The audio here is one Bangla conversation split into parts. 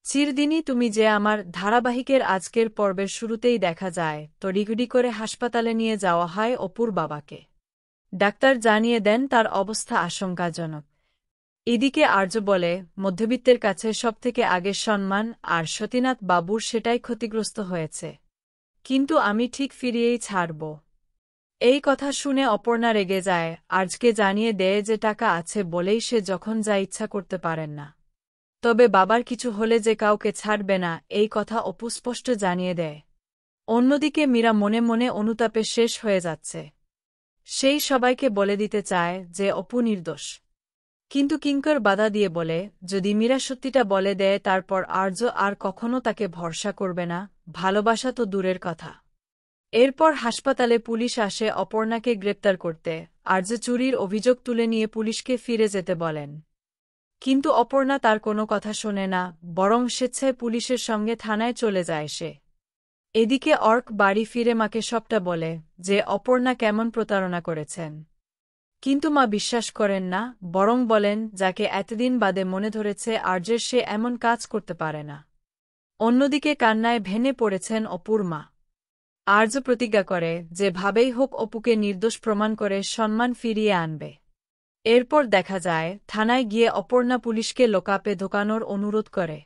চিরদিনই তুমি যে আমার ধারাবাহিকের আজকের পর্বের শুরুতেই দেখা যায় তড়িঘড়ি করে হাসপাতালে নিয়ে যাওয়া হয় অপুর বাবাকে। ডাক্তার জানিয়ে দেন তার অবস্থা আশঙ্কাজনক। এদিকে আর্য বলে মধ্যবিত্তের কাছে সবথেকে আগে সম্মান, আর সতীনাথ বাবুর সেটাই ক্ষতিগ্রস্ত হয়েছে। কিন্তু আমি ঠিক ফিরিয়েই ছাড়ব। এই কথা শুনে অপর্ণা রেগে যায়, আর্যকে জানিয়ে দেয় যে টাকা আছে বলেই সে যখন যা ইচ্ছা করতে পারেন না। তবে বাবার কিছু হলে যে কাউকে ছাড়বে না এই কথা অপু স্পষ্ট জানিয়ে দেয়। অন্যদিকে মীরা মনে মনে অনুতাপে শেষ হয়ে যাচ্ছে। সেই সবাইকে বলে দিতে চায় যে অপু নির্দোষ। কিন্তু কিঙ্কর বাধা দিয়ে বলে যদি মীরা সত্যিটা বলে দেয় তারপর আর্য আর কখনো তাকে ভরসা করবে না, ভালোবাসা তো দূরের কথা। এরপর হাসপাতালে পুলিশ আসে অপর্ণাকে গ্রেপ্তার করতে। আর্য চুরির অভিযোগ তুলে নিয়ে পুলিশকে ফিরে যেতে বলেন। কিন্তু অপর্ণা তার কোনো কথা শোনে না, বরং স্বেচ্ছায় পুলিশের সঙ্গে থানায় চলে যায় সে। এদিকে অর্ক বাড়ি ফিরে মাকে সবটা বলে যে অপর্ণা কেমন প্রতারণা করেছেন। কিন্তু মা বিশ্বাস করেন না, বরং বলেন যাকে এতদিন বাদে মনে ধরেছে আর্যের সে এমন কাজ করতে পারে না। অন্যদিকে কান্নায় ভেঙে পড়েছেন অপুর মা। আর্য প্রতিজ্ঞা করে যে ভাবেই হোক অপুকে নির্দোষ প্রমাণ করে সম্মান ফিরিয়ে আনবে। এরপর দেখা যায় থানায় গিয়ে অপর্ণা পুলিশকে লোকাপে ঢোকানোর অনুরোধ করে।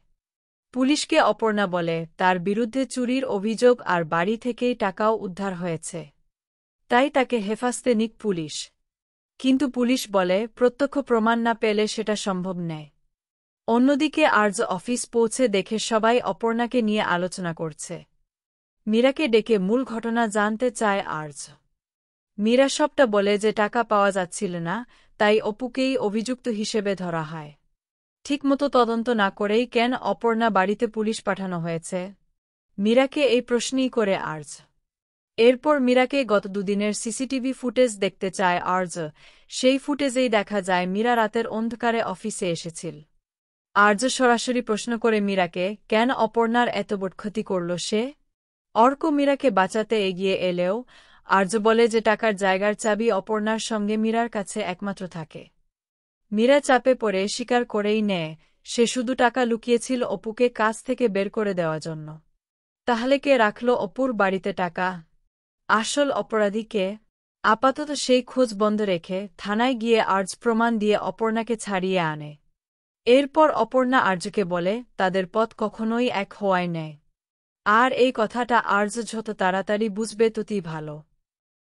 পুলিশকে অপর্ণা বলে তার বিরুদ্ধে চুরির অভিযোগ আর বাড়ি থেকেই টাকাও উদ্ধার হয়েছে, তাই তাকে হেফাজতে নিক পুলিশ। কিন্তু পুলিশ বলে প্রত্যক্ষ প্রমাণ না পেলে সেটা সম্ভব নয়। অন্যদিকে আর্য অফিস পৌঁছে দেখে সবাই অপর্ণাকে নিয়ে আলোচনা করছে। মীরাকে ডেকে মূল ঘটনা জানতে চায় আর্য। মীরা সবটা বলে যে টাকা পাওয়া যাচ্ছিল না, তাই অপুকেই অভিযুক্ত হিসেবে ধরা হয়। ঠিকমতো তদন্ত না করেই কেন অপর্ণা বাড়িতে পুলিশ পাঠানো হয়েছে? মীরাকে এই প্রশ্নই করে আর্য। এরপর মীরাকে গত দুদিনের সিসিটিভি ফুটেজ দেখতে চায় আর্য। সেই ফুটেজেই দেখা যায় মীরা রাতের অন্ধকারে অফিসে এসেছিল। আর্য সরাসরি প্রশ্ন করে মীরাকে কেন অপর্ণার এত বড় ক্ষতি করল সে। অর্ক মীরাকে বাঁচাতে এগিয়ে এলেও আর্য বলে যে টাকার জায়গার চাবি অপর্ণার সঙ্গে মীরার কাছে একমাত্র থাকে। মীরা চাপে পড়ে স্বীকার করেই নেয় সে শুধু টাকা লুকিয়েছিল অপুকে কাজ থেকে বের করে দেওয়ার জন্য। তাহলে কে রাখল অপুর বাড়িতে টাকা? আসল অপরাধী কে? আপাতত সেই খোঁজ বন্ধ রেখে থানায় গিয়ে আর্য প্রমাণ দিয়ে অপর্ণাকে ছাড়িয়ে আনে। এরপর অপর্ণা আর্যকে বলে তাদের পথ কখনোই এক হওয়াই নেই। আর এই কথাটা আর্য যত তাড়াতাড়ি বুঝবে ততই ভালো।